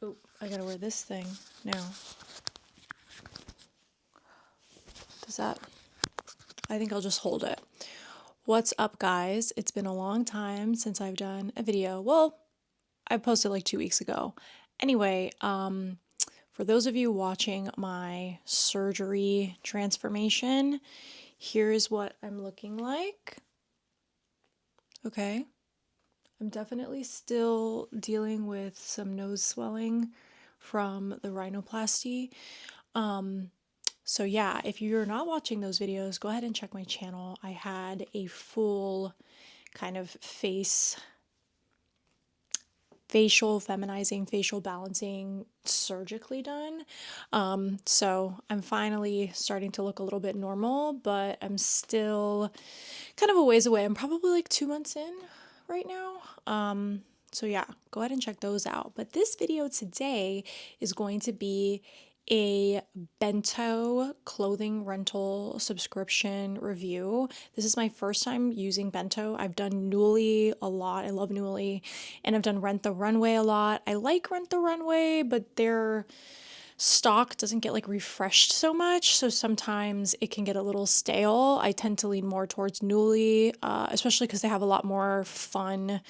Oh, I gotta wear this thing now. Does that... I think I'll just hold it. What's up, guys? It's been a long time since I've done a video. Well, I posted like 2 weeks ago. Anyway, for those of you watching my surgery transformation, here's what I'm looking like. Okay. I'm definitely still dealing with some nose swelling from the rhinoplasty. So yeah, if you're not watching those videos, go ahead and check my channel. I had a full kind of facial feminizing, facial balancing surgically done. So I'm finally starting to look a little bit normal, but I'm still kind of a ways away. I'm probably like 2 months in right now. So yeah, go ahead and check those out. But this video today is going to be a BNTO clothing rental subscription review. This is my first time using BNTO. I've done Nuuly a lot. I love Nuuly. And I've done Rent the Runway a lot. I like Rent the Runway, but their stock doesn't get like refreshed so much, so sometimes it can get a little stale. I tend to lean more towards Nuuly, especially because they have a lot more fun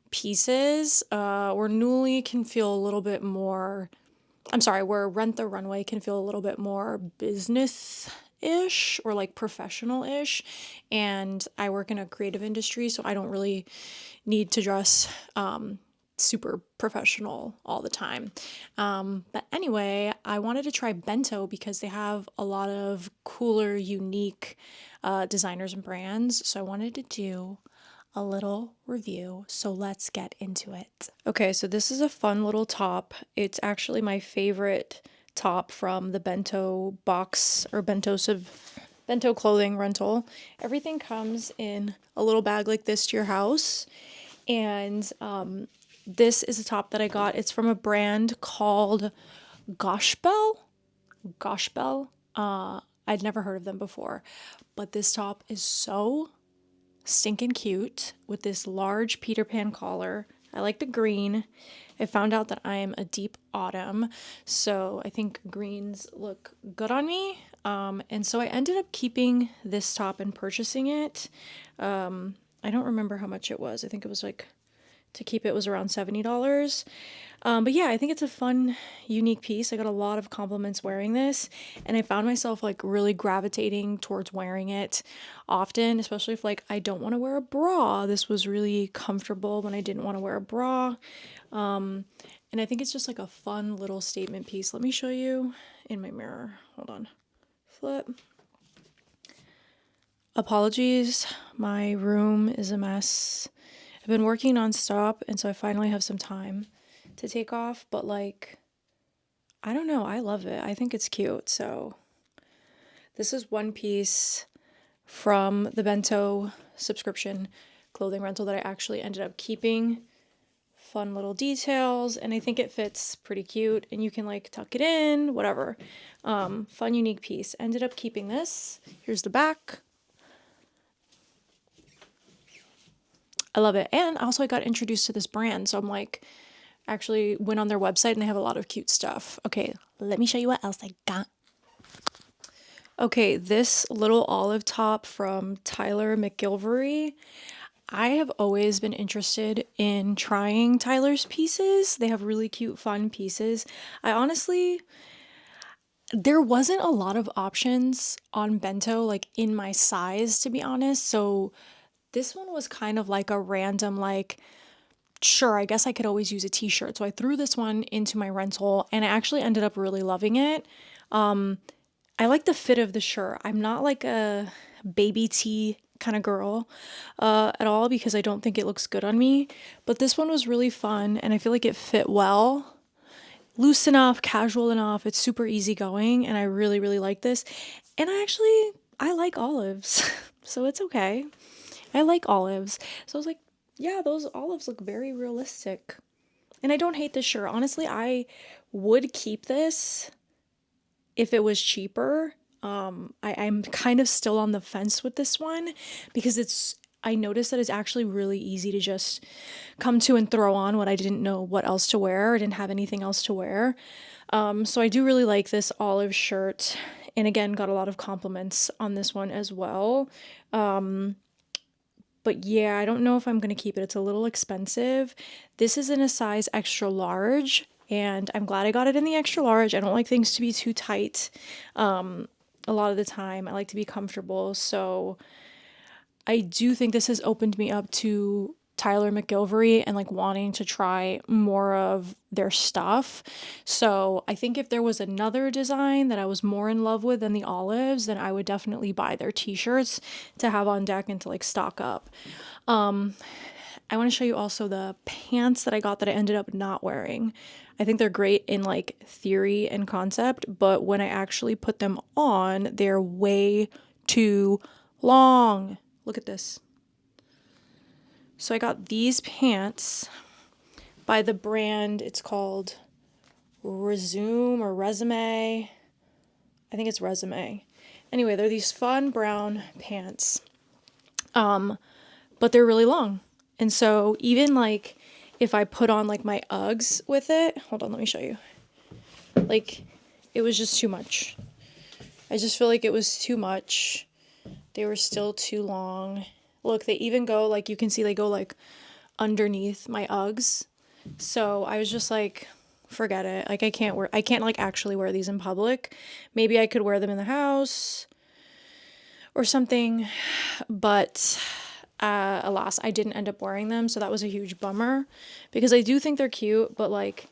pieces, where Nuuly can feel a little bit more, where Rent the Runway can feel a little bit more business-ish or like professional-ish, and I work in a creative industry, so I don't really need to dress super professional all the time. But anyway, I wanted to try BNTO because they have a lot of cooler, unique designers and brands. So I wanted to do a little review. So let's get into it. Okay, so this is a fun little top. It's actually my favorite top from the BNTO box or BNTO clothing rental. Everything comes in a little bag like this to your house. And this is a top that I got. It's from a brand called Ghospell. Ghospell. I'd never heard of them before, but this top is so stinking cute with this large Peter Pan collar. I like the green. I found out that I am a deep autumn, so I think greens look good on me. And so I ended up keeping this top and purchasing it. I don't remember how much it was. I think it was like, to keep it was around $70. But yeah, I think it's a fun, unique piece. I got a lot of compliments wearing this, and I found myself like really gravitating towards wearing it often, especially if like I don't want to wear a bra. This was really comfortable when I didn't want to wear a bra. And I think it's just like a fun little statement piece. Let me show you in my mirror. Hold on. Flip. Apologies, my room is a mess. I've been working nonstop, and so I finally have some time to take off, but like, I don't know, I love it. I think it's cute. So this is one piece from the BNTO subscription clothing rental that I actually ended up keeping. Fun little details, and I think it fits pretty cute, and you can like tuck it in, whatever. Fun, unique piece. Ended up keeping this. Here's the back. I love it. And also I got introduced to this brand, so I'm like, actually went on their website and they have a lot of cute stuff. Okay, let me show you what else I got. Okay, this little olive top from Tyler McGillivary. I have always been interested in trying Tyler's pieces. They have really cute, fun pieces. There wasn't a lot of options on BNTO, like in my size, to be honest. So this one was kind of like a random, like, sure, I guess I could always use a t-shirt. So I threw this one into my rental and I actually ended up really loving it. I like the fit of the shirt. I'm not like a baby tee kind of girl at all, because I don't think it looks good on me. But this one was really fun and I feel like it fit well. Loose enough, casual enough. It's super easygoing and I really, really like this. And I like olives, so it's okay. I like olives. So I was like, yeah, those olives look very realistic. And I don't hate this shirt. Honestly, I would keep this if it was cheaper. I'm kind of still on the fence with this one because it's I noticed that it's actually really easy to just come to and throw on when I didn't know what else to wear or didn't have anything else to wear. So I do really like this olive shirt, and again, got a lot of compliments on this one as well. But yeah, I don't know if I'm going to keep it. It's a little expensive. This is in a size extra large, and I'm glad I got it in the extra large. I don't like things to be too tight. A lot of the time, I like to be comfortable. So I do think this has opened me up to Tyler McGillivary and like wanting to try more of their stuff. So I think if there was another design that I was more in love with than the olives, then I would definitely buy their t-shirts to have on deck and to like stock up. I want to show you also the pants that I got that I ended up not wearing. I think they're great in like theory and concept, but when I actually put them on, they're way too long. Look at this. So I got these pants by the brand, it's called Resume or Resume. I think it's Resume. Anyway, they're these fun brown pants. But they're really long. And so even like if I put on like my Uggs with it, hold on, let me show you. Like it was just too much. I just feel like it was too much. They were still too long. Look, they even go like, you can see they go like underneath my Uggs. So I was just like, forget it. Like I can't like actually wear these in public. Maybe I could wear them in the house or something, but alas, I didn't end up wearing them. So that was a huge bummer because I do think they're cute, but like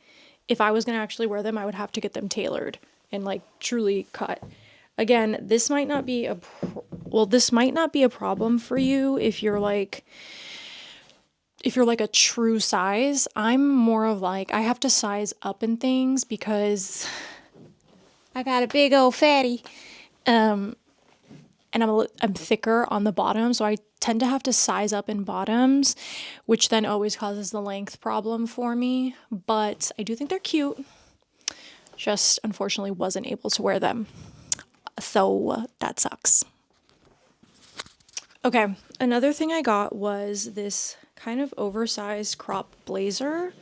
if I was going to actually wear them, I would have to get them tailored and like truly cut. Again, this might not be a problem for you if you're like a true size. I'm more of like, I have to size up in things because I got a big old fatty. And I'm thicker on the bottom, so I tend to have to size up in bottoms, which then always causes the length problem for me. But I do think they're cute. Just unfortunately wasn't able to wear them. So that sucks. Okay, another thing I got was this kind of oversized crop blazer.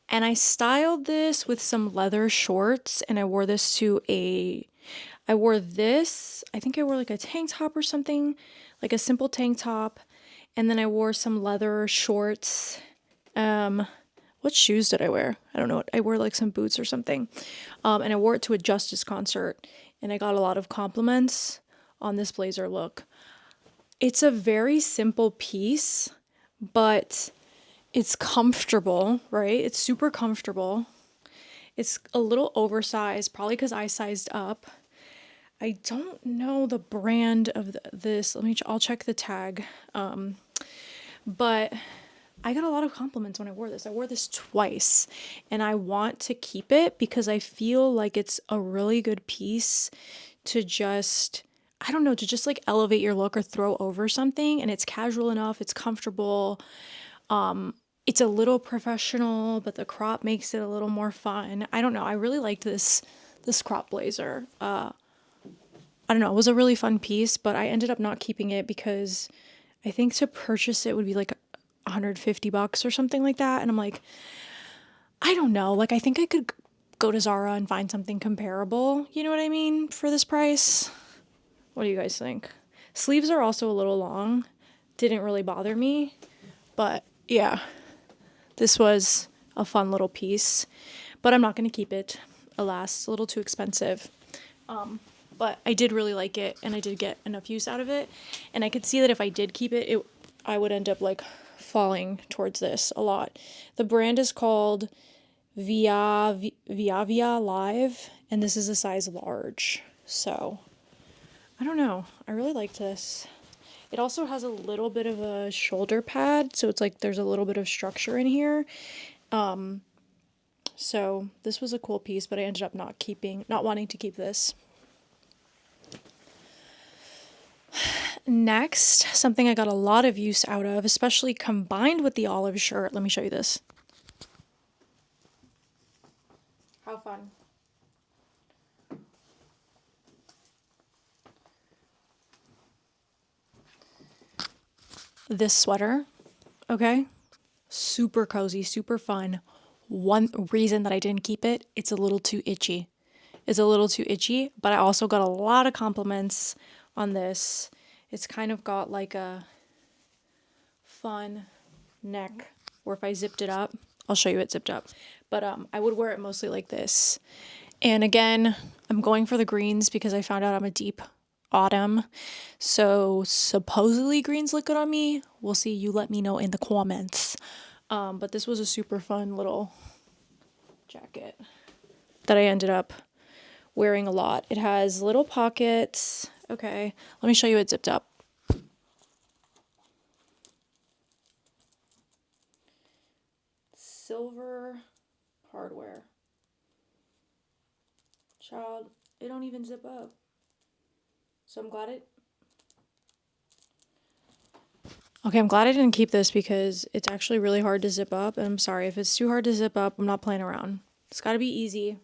And I styled this with some leather shorts, and I wore this, I think I wore like a tank top or something, like a simple tank top. And then I wore some leather shorts. What shoes did I wear? I don't know. I wore like some boots or something. And I wore it to a Justice concert, and I got a lot of compliments on this blazer look. It's a very simple piece, but it's comfortable, right? It's super comfortable. It's a little oversized, probably because I sized up. I don't know the brand of this. I'll check the tag. But I got a lot of compliments when I wore this. I wore this twice, and I want to keep it because I feel like it's a really good piece to just, I don't know, to just like elevate your look or throw over something. And it's casual enough, it's comfortable. It's a little professional, but the crop makes it a little more fun. I don't know. I really liked this crop blazer. I don't know. It was a really fun piece, but I ended up not keeping it because I think to purchase it would be like $150 or something like that. And I'm like, I don't know. Like, I think I could go to Zara and find something comparable. You know what I mean? For this price. What do you guys think? Sleeves are also a little long. Didn't really bother me. But yeah, this was a fun little piece. But I'm not going to keep it. Alas, it's a little too expensive. But I did really like it, and I did get enough use out of it. And I could see that if I did keep it, I would end up like falling towards this a lot. The brand is called Via Live, and this is a size large. So I don't know. I really liked this. It also has a little bit of a shoulder pad, so it's like there's a little bit of structure in here. So this was a cool piece, but I ended up not wanting to keep this. Next, something I got a lot of use out of, especially combined with the olive shirt. Let me show you this. How fun. this sweater, okay? Super cozy, super fun. One reason that I didn't keep it, it's a little too itchy. It's a little too itchy, but I also got a lot of compliments on this. It's kind of got like a fun neck, or if I zipped it up, I'll show you it zipped up. But I would wear it mostly like this. And again, I'm going for the greens because I found out I'm a deep autumn. So supposedly greens look good on me. We'll see. You let me know in the comments. But this was a super fun little jacket that I ended up wearing a lot. It has little pockets. Okay, let me show you it zipped up. Silver hardware. Child, it don't even zip up. So I'm glad I'm glad I didn't keep this because it's actually really hard to zip up. And I'm sorry, if it's too hard to zip up, I'm not playing around. It's got to be easy.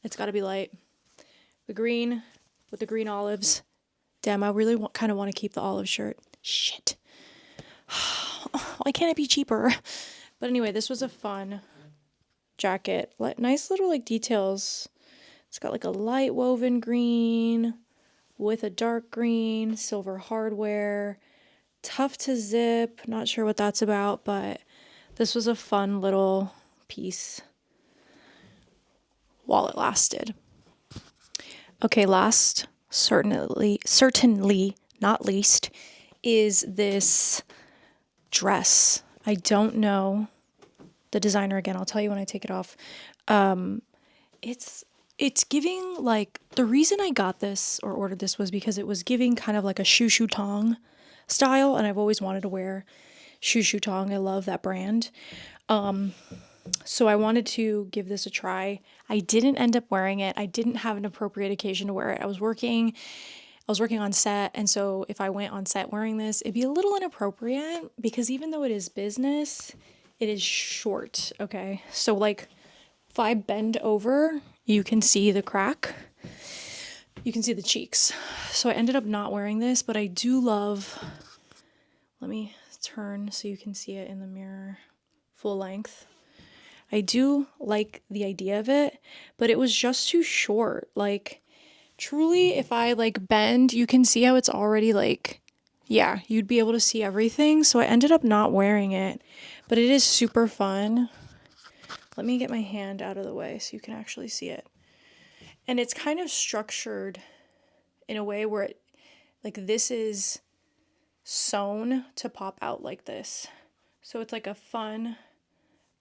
It's got to be light. The green with the green olives. Damn, I really kind of want to keep the olive shirt. Shit. Why can't it be cheaper? But anyway, this was a fun jacket. Nice little like details. It's got like a light woven green with a dark green, silver hardware. Tough to zip. Not sure what that's about, but this was a fun little piece while it lasted. Okay, last, certainly not least, is this dress. I don't know the designer again. I'll tell you when I take it off. It's giving like, the reason I got this or ordered this was because it was giving kind of like a Shu Tong style, and I've always wanted to wear Shu Tong. I love that brand. So I wanted to give this a try. I didn't end up wearing it. I didn't have an appropriate occasion to wear it. I was working on set, and so if I went on set wearing this, it'd be a little inappropriate because even though it is business, it is short, okay? So like if I bend over, you can see the crack. You can see the cheeks. So I ended up not wearing this, but I do love, let me turn so you can see it in the mirror full length. I do like the idea of it, but it was just too short. Like truly, if I like bend, you can see how it's already like, yeah, you'd be able to see everything. So I ended up not wearing it, but it is super fun. Let me get my hand out of the way so you can actually see it. And it's kind of structured in a way where it, like this is sewn to pop out like this. So it's like a fun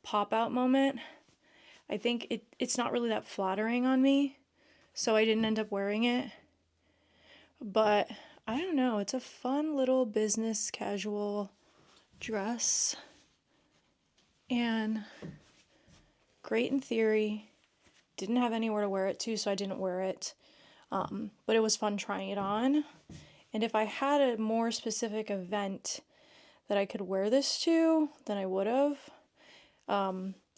pop out moment. I think it's not really that flattering on me, so I didn't end up wearing it. But I don't know, it's a fun little business casual dress. And great in theory. Didn't have anywhere to wear it to, so I didn't wear it. But it was fun trying it on. And if I had a more specific event that I could wear this to, then I would have.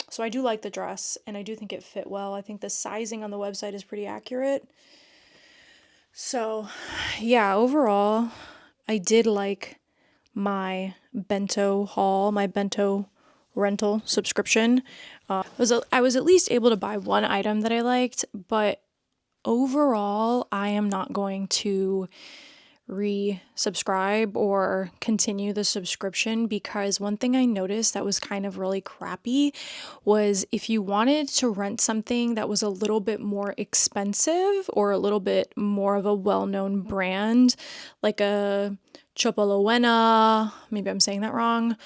So I do like the dress, and I do think it fit well. I think the sizing on the website is pretty accurate. So yeah, overall, I did like my BNTO haul, my BNTO rental subscription. I was at least able to buy one item that I liked, but overall, I am not going to resubscribe or continue the subscription because one thing I noticed that was kind of really crappy was if you wanted to rent something that was a little bit more expensive or a little bit more of a well-known brand, like a Chopalowena, maybe I'm saying that wrong,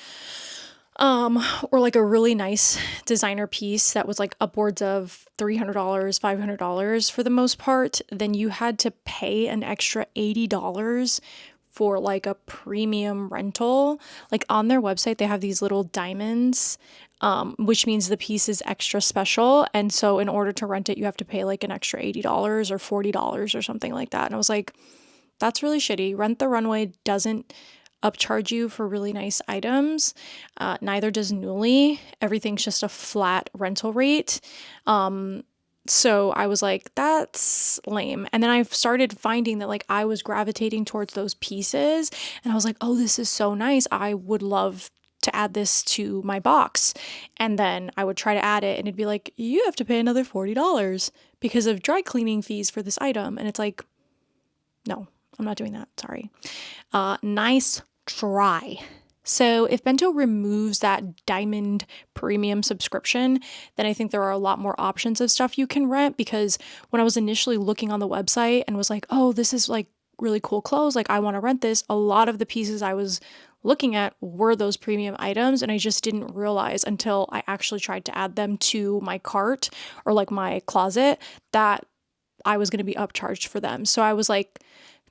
or like a really nice designer piece that was like upwards of $300, $500 for the most part, then you had to pay an extra $80 for like a premium rental. Like on their website, they have these little diamonds, which means the piece is extra special. And so in order to rent it, you have to pay like an extra $80 or $40 or something like that. And I was like, that's really shitty. Rent the Runway doesn't upcharge you for really nice items. Neither does Nuuly. Everything's just a flat rental rate. So I was like, that's lame. And then I started finding that like I was gravitating towards those pieces, and I was like, oh, this is so nice. I would love to add this to my box. And then I would try to add it, and it'd be like, you have to pay another $40 because of dry cleaning fees for this item. And it's like, no, I'm not doing that. Sorry. Nice try. So if Bento removes that diamond premium subscription, then I think there are a lot more options of stuff you can rent, because when I was initially looking on the website and was like, oh, this is like really cool clothes, like I want to rent this, a lot of the pieces I was looking at were those premium items, and I just didn't realize until I actually tried to add them to my cart or like my closet that I was going to be upcharged for them. So I was like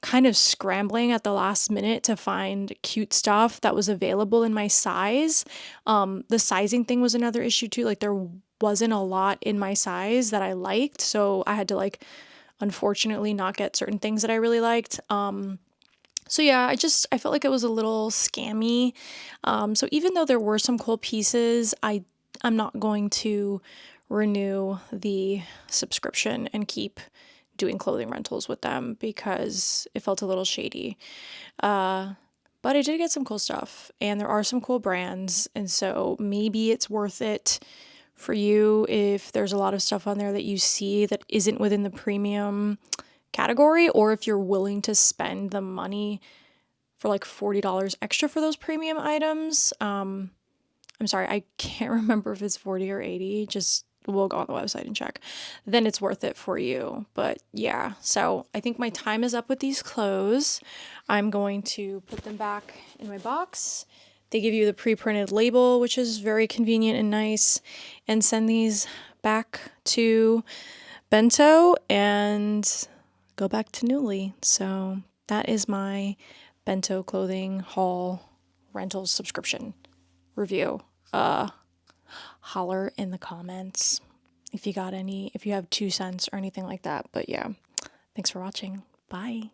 kind of scrambling at the last minute to find cute stuff that was available in my size. The sizing thing was another issue too. Like there wasn't a lot in my size that I liked. So I had to like, unfortunately, not get certain things that I really liked. So yeah, I felt like it was a little scammy. So even though there were some cool pieces, I'm not going to renew the subscription and keep doing clothing rentals with them because it felt a little shady. But I did get some cool stuff, and there are some cool brands, and so maybe it's worth it for you if there's a lot of stuff on there that you see that isn't within the premium category, or if you're willing to spend the money for like $40 extra for those premium items. I'm sorry, I can't remember if it's 40 or 80. Just we'll go on the website and check. Then it's worth it for you. But yeah, so I think my time is up with these clothes. I'm going to put them back in my box. They give you the pre-printed label, which is very convenient and nice, and send these back to Bento and go back to Nuuly. So that is my Bento clothing haul rental subscription review. Holler in the comments if you got any, if you have 2 cents or anything like that. But yeah, thanks for watching. Bye.